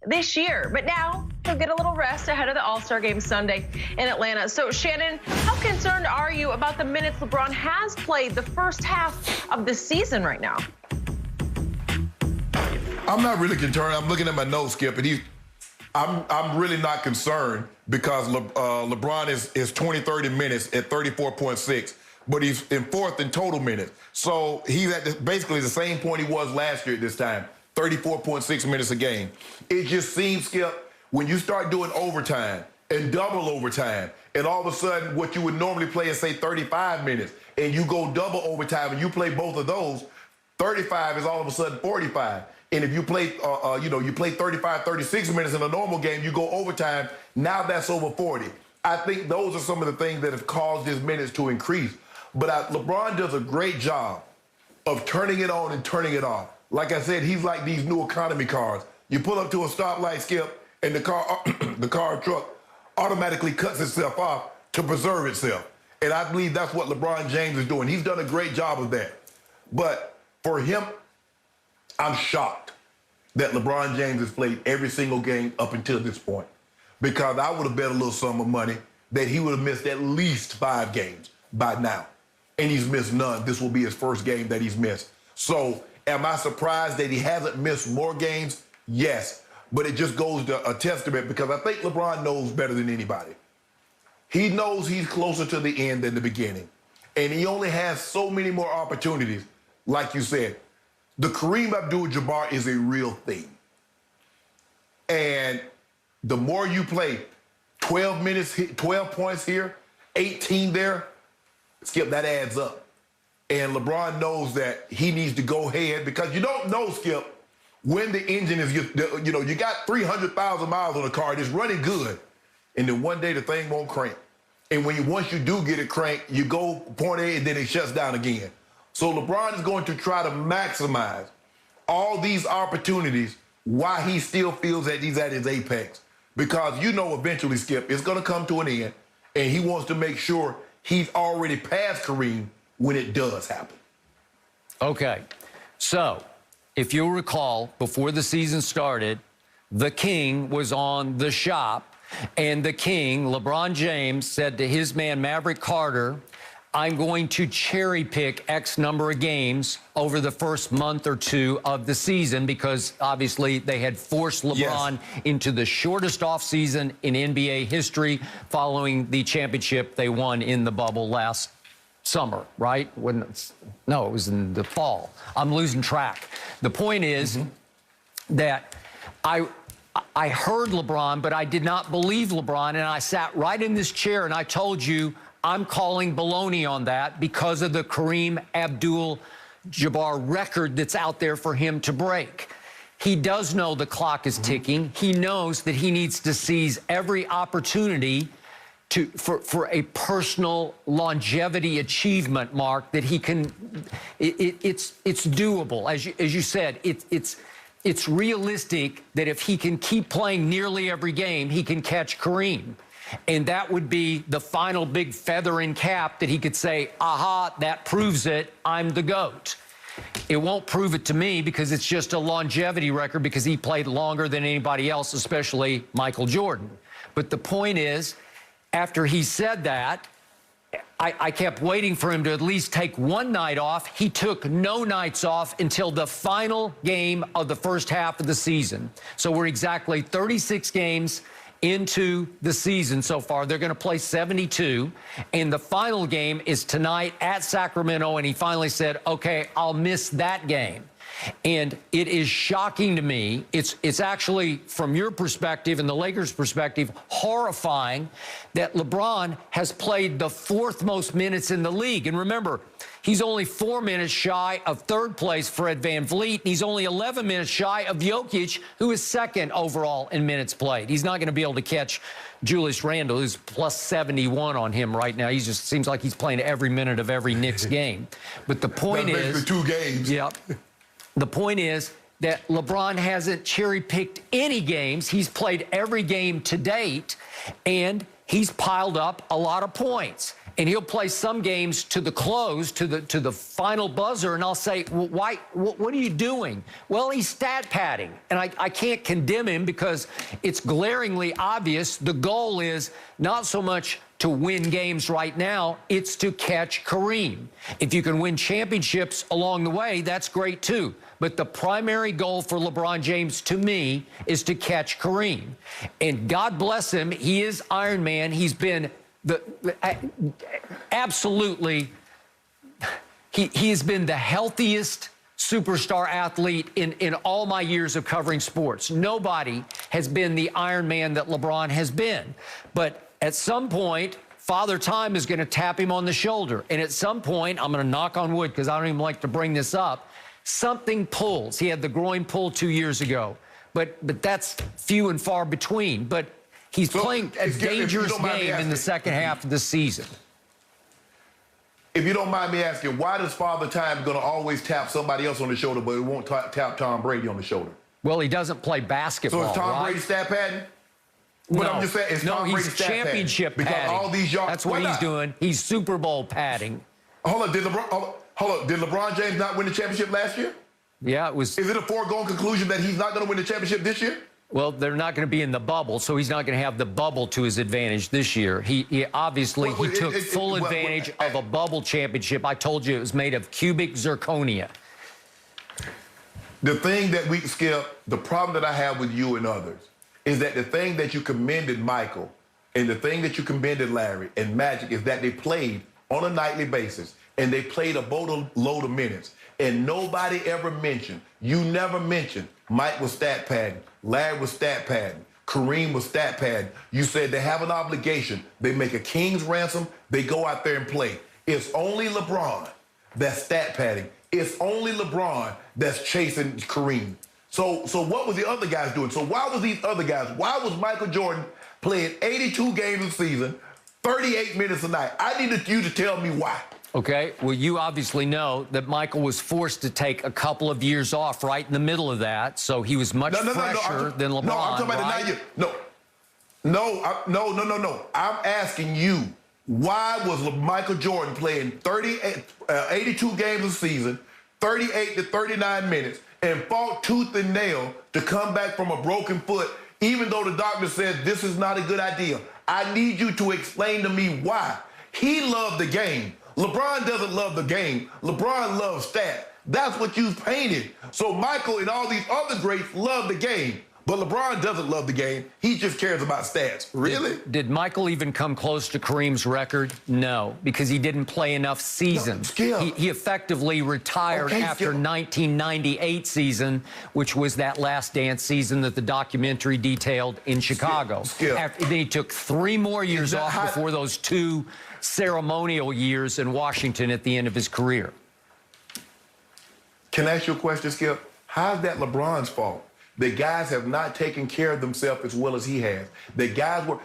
this year. But now he'll get a little rest ahead of the All-Star game Sunday in Atlanta. So, Shannon, how concerned are you about the minutes LeBron has played the first half of the season right now? I'm not really concerned. I'm looking at my notes, Skip, and I'm really not concerned because LeBron is 20, 30 minutes at 34.6, but he's in fourth in total minutes. So he's at basically the same point he was last year at this time, 34.6 minutes a game. It just seems, Skip, when you start doing overtime and double overtime, and all of a sudden what you would normally play is, say, 35 minutes, and you go double overtime and you play both of those, 35 is all of a sudden 45. And if you play, you play 35, 36 minutes in a normal game, you go overtime, now that's over 40. I think those are some of the things that have caused his minutes to increase. But LeBron does a great job of turning it on and turning it off. Like I said, he's like these new economy cars. You pull up to a stoplight, Skip, and the car or truck automatically cuts itself off to preserve itself. And I believe that's what LeBron James is doing. He's done a great job of that. But for him, I'm shocked that LeBron James has played every single game up until this point, because I would have bet a little sum of money that he would have missed at least 5 games by now. And he's missed none. This will be his first game that he's missed. So am I surprised that he hasn't missed more games? Yes. But it just goes to a testament, because I think LeBron knows better than anybody. He knows he's closer to the end than the beginning. And he only has so many more opportunities, like you said. The Kareem Abdul-Jabbar is a real thing. And the more you play, 12 minutes, 12 points here, 18 there, Skip, that adds up. And LeBron knows that he needs to go ahead, because you don't know, Skip, when the engine is, you got 300,000 miles on the car, it's running good, and then one day the thing won't crank. And once you do get it cranked, you go point A and then it shuts down again. So LeBron is going to try to maximize all these opportunities while he still feels that he's at his apex. Because eventually, Skip, it's going to come to an end, and he wants to make sure he's already past Kareem when it does happen. Okay, so if you'll recall, before the season started, the King was on The Shop, and the King, LeBron James, said to his man Maverick Carter, I'm going to cherry pick X number of games over the first month or two of the season, because obviously they had forced LeBron into the shortest offseason in NBA history following the championship they won in the bubble last summer, right? No, it was in the fall. I'm losing track. The point is that I heard LeBron, but I did not believe LeBron, and I sat right in this chair and I told you, I'm calling baloney on that because of the Kareem Abdul-Jabbar record that's out there for him to break. He does know the clock is ticking. He knows that he needs to seize every opportunity for a personal longevity achievement, Mark, that he can. It's doable, as you said. It's realistic that if he can keep playing nearly every game, he can catch Kareem. And that would be the final big feather in cap that he could say, aha, that proves it, I'm the GOAT. It won't prove it to me, because it's just a longevity record, because he played longer than anybody else, especially Michael Jordan. But the point is, after he said that, I kept waiting for him to at least take one night off. He took no nights off until the final game of the first half of the season. So we're exactly 36 games into the season so far. They're going to play 72, and the final game is tonight at Sacramento, and he finally said, okay, I'll miss that game. And it is shocking to me. It's actually, from your perspective and the Lakers' perspective, horrifying that LeBron has played the 4th most minutes in the league. And remember, he's only 4 minutes shy of 3rd place, Fred VanVleet. He's only 11 minutes shy of Jokic, who is 2nd overall in minutes played. He's not going to be able to catch Julius Randle, who's plus 71 on him right now. He just seems like he's playing every minute of every Knicks game. But the point is, 2 games. Yep. The point is that LeBron hasn't cherry-picked any games. He's played every game to date, and he's piled up a lot of points. And he'll play some games to the close, to the final buzzer, and I'll say, well, why? What are you doing? Well, he's stat padding, and I can't condemn him because it's glaringly obvious. The goal is not so much to win games right now, it's to catch Kareem. If you can win championships along the way, that's great too. But the primary goal for LeBron James, to me, is to catch Kareem. And God bless him, he is Iron Man. He's been absolutely, he has been the healthiest superstar athlete in all my years of covering sports. Nobody has been the Iron Man that LeBron has been. But at some point, Father Time is going to tap him on the shoulder. And at some point, I'm going to knock on wood because I don't even like to bring this up, something pulls. He had the groin pull 2 years ago. But that's few and far between. But he's playing a dangerous game in the second half of the season. If you don't mind me asking, why does Father Time going to always tap somebody else on the shoulder, but he won't tap Tom Brady on the shoulder? Well, he doesn't play basketball, So is Tom Brady stat padding? But no, I'm just saying, it's Tom Brady's championship padding. padding. Because all these yards. That's what he's doing. He's Super Bowl padding. Hold on, did LeBron James not win the championship last year? Yeah, it was. Is it a foregone conclusion that he's not going to win the championship this year? Well, they're not going to be in the bubble, so he's not going to have the bubble to his advantage this year. He obviously took full advantage of a bubble championship. I told you it was made of cubic zirconia. The thing that we, Skip, the problem that I have with you and others is that the thing that you commended Michael and the thing that you commended Larry and Magic is that they played on a nightly basis and they played a boatload of minutes. And nobody ever mentioned, you never mentioned, Mike was stat padding, Larry was stat padding, Kareem was stat padding. You said they have an obligation. They make a king's ransom. They go out there and play. It's only LeBron that's stat padding. It's only LeBron that's chasing Kareem. So what was the other guys doing? So why was these other guys, why was Michael Jordan playing 82 games a season, 38 minutes a night? I needed you to tell me why. Okay, well, you obviously know that Michael was forced to take a couple of years off right in the middle of that, so he was much fresher than LeBron, No, I'm talking about right? the 9 years. No. I'm asking you, why was Michael Jordan playing 82 games a season, 38 to 39 minutes, and fought tooth and nail to come back from a broken foot, even though the doctor said this is not a good idea? I need you to explain to me why. He loved the game. LeBron doesn't love the game. LeBron loves stats. That's what you painted. So Michael and all these other greats love the game, but LeBron doesn't love the game. He just cares about stats. Really? Did Michael even come close to Kareem's record? No, because he didn't play enough seasons. No, he effectively retired after 1998 season, which was that Last Dance season that the documentary detailed in Chicago. Then he took 3 more years off before those 2 ceremonial years in Washington at the end of his career. Can I ask you a question, Skip? How's that LeBron's fault? The guys have not taken care of themselves as well as he has. The guys were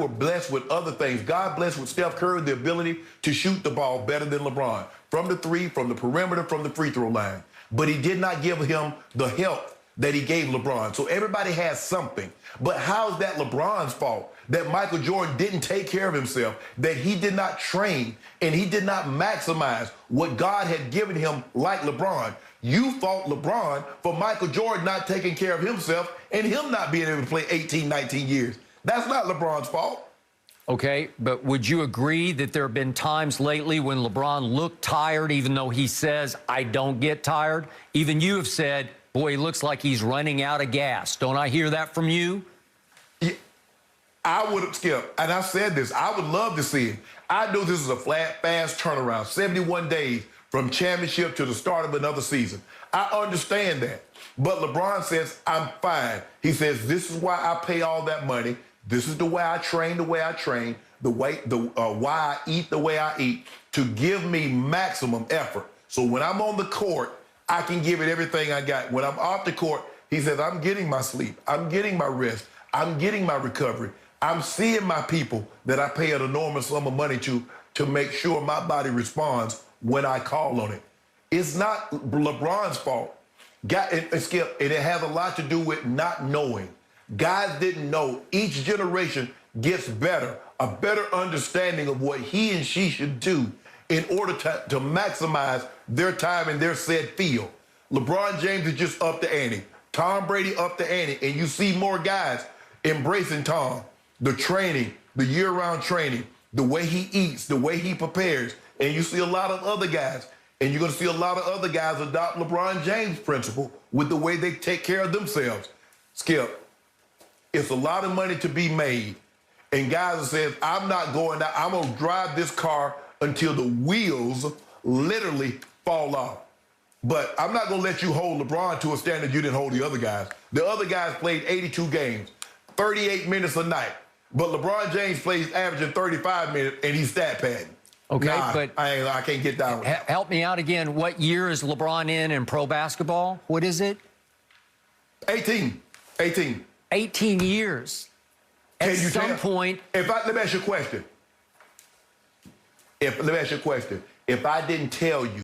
blessed with other things. God blessed with Steph Curry the ability to shoot the ball better than LeBron. From the 3, from the perimeter, from the free throw line. But he did not give him the help that he gave LeBron. So everybody has something. But how's that LeBron's fault? That Michael Jordan didn't take care of himself, that he did not train, and he did not maximize what God had given him like LeBron. You fault LeBron for Michael Jordan not taking care of himself and him not being able to play 18, 19 years. That's not LeBron's fault. Okay, but would you agree that there have been times lately when LeBron looked tired, even though he says, I don't get tired? Even you have said, boy, he looks like he's running out of gas. Don't I hear that from you? Yeah, I would have, Skip, and I said this, I would love to see it. I know this is a fast turnaround, 71 days from championship to the start of another season. I understand that. But LeBron says, I'm fine. He says, this is why I pay all that money. This is the way I train, why I eat the way I eat, to give me maximum effort. So when I'm on the court, I can give it everything I got. When I'm off the court, he says, I'm getting my sleep. I'm getting my rest. I'm getting my recovery. I'm seeing my people that I pay an enormous sum of money to make sure my body responds when I call on it. It's not LeBron's fault. Skip, and it has a lot to do with not knowing. Guys didn't know. Each generation gets better a better understanding of what he and she should do in order to maximize their time in their said field. LeBron James is just up the ante. Tom Brady up the ante, and you see more guys embracing Tom. The training, the year-round training, the way he eats, the way he prepares, and you see a lot of other guys, and you're going to see a lot of other guys adopt LeBron James' principle with the way they take care of themselves. Skip, it's a lot of money to be made, and guys are saying, I'm not going out. I'm going to drive this car until the wheels literally fall off. But I'm not going to let you hold LeBron to a standard you didn't hold the other guys. The other guys played 82 games, 38 minutes a night. But LeBron James plays averaging 35 minutes, and he's stat padding. Okay, nah, but I can't get down with that. Help me out again. What year is LeBron in pro basketball? What is it? 18. 18 years. At some point. Let me ask you a question. Let me ask you a question. If I didn't tell you